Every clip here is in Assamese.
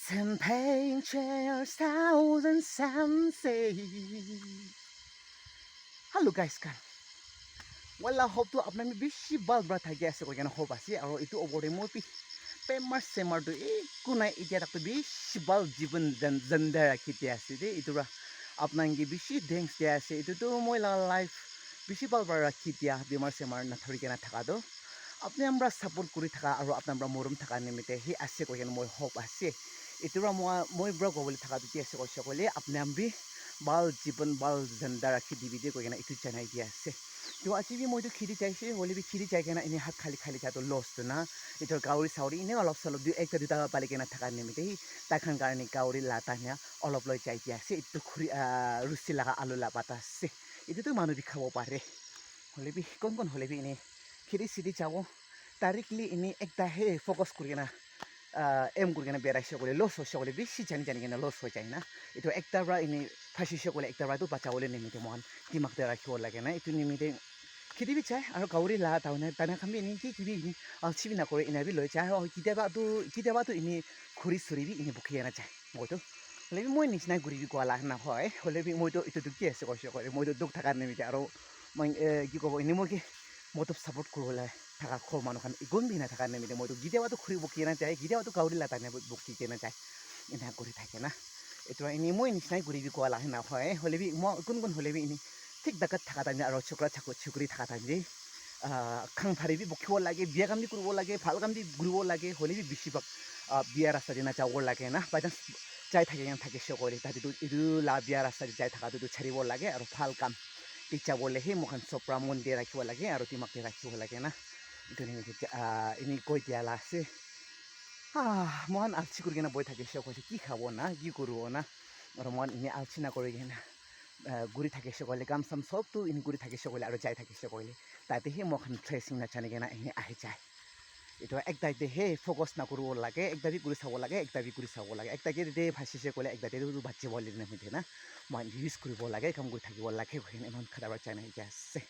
Champagne chairs, thousand sunset. Hello guys kan. Wala hope to apna mi bishi bal bra thagi ase ko gena hope ase aro itu obore mo pi pemar semar do kunai itia tak bishi bal jiban zanda rakiti ase de itu ra apna ngi bishi thanks dia ase itu to moi la life bishi bal bra rakiti ya bimar semar na thori gena thaka do apni আমরা সাপোর্ট কৰি থাকা আৰু আপনি আমৰা মৰম থাকা নিমিতে হি আছে কইন মই হোপ আছে ইটোৰা মই ব্ৰ গবলি থাকা দুটি আছে কৈছে কলে আপনি আমবি বাল জীবন বাল জিন্দা ৰাখি দিবি দে কইনা ইটো জানাই দিয়া আছে তো আজি বি মইতো খিৰি চাইছে হলে বি খিৰি চাই কেনা এনে হাত খালি খালি যাতো লষ্ট না ইটোৰ গাউৰি সাউৰি এনে অলপ সলপ দুই একটা দুটা পালি কেনা থাকা নিমিতে তাখান কাৰণে গাউৰি লাটানিয়া অলপ লৈ যাই দিয়া আছে ইটো খুৰি ৰুচি লাগা আলু লাপাতা আছে ইটোতো মানুহ বি খাব পাৰে হলে বি কোন হলে বি এনে খিৰি সিদি যাব directly ini ekta he focus kuri na em kuri na berai shokole los shokole bishi jani jani na los ho jai na itu ekta ra ini phashi shokole ekta ra tu bacha ole nimite mon dimak de rakhibo lage na itu nimite khidi bi chai aro gauri la taune tana khambi ni ki bi ni chibi na kore ina bi loi chai ho kide ba tu ini khuri suri bi ini bukhiya na chai moi to lebi moi nisna guri bi kwala na hoy lebi moi to itu du ki ase ko shokole moi to duk thakar nimite aro moi ki ko ini moi ki মই তো সাপোর্ট করবলে থাকা খোর মানুষখান ইগুন বিনা থাকা নেমিতে মই তো গিদেবাতো খুঁড়ি বকি না যায় গিদেবাতো গাউরি লাটানে বকি কেনা যায় এনে করে থাকে না এটা এনে মই নিচিনাই ঘুরিবি কোয়া লাহে না হয় হলেবি মই কোন হলেবি এনে ঠিক দাকাত থাকা টাইম আর ছোকরা ছুকরি থাকা টাইম যে খাং ফারিবি বকিব লাগে বিয়া কাম দি করব লাগে ভাল কাম দি ঘুরিব লাগে হলেবি বেশিরভাগ বিয়া রাস্তা দিনা যাব লাগে না বাইচান্স যাই থাকে থাকে সকলে তাতে ইদু লা বিয়া রাস্তা যাই থাকাটো ছাড়িব লাগে আর ভাল কাম ইচ্ছা বলে হে মোখান চপৰা মন দিয়ে ৰাখিব লাগে আৰু তিমাকে ৰাখিব লাগে না এইটো এনে কৈ দিয়া আছে মহান আলচি কৰি কিনে বৈ থাকে কৈছে কি খাব না কি কৰিব না আৰু মন এনে আলচি নকৰি কিনে ঘূৰি থাকে সকলে কাম চাম চবটো এনে ঘূৰি থাকে সকলে আৰু যাই থাকে সকলে তাতেহে মোখান ফ্ৰেছিং নাজানি কিনে এনে আহি যায় itu ekta he focus na kuru lage ekta bi kuri sabo lage ekta bi kuri sabo lage ekta ke de phasise kole ekta de du bacche bole na mite na man use kuri bol lage kam kuri thaki bol lage hoine man khadaba chana ase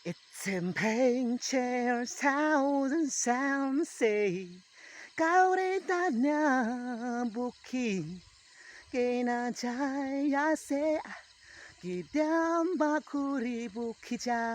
it's champagne chairs thousand sounds say kaure tanya bukhi ke na jaya se kidam bakuri bukhi jai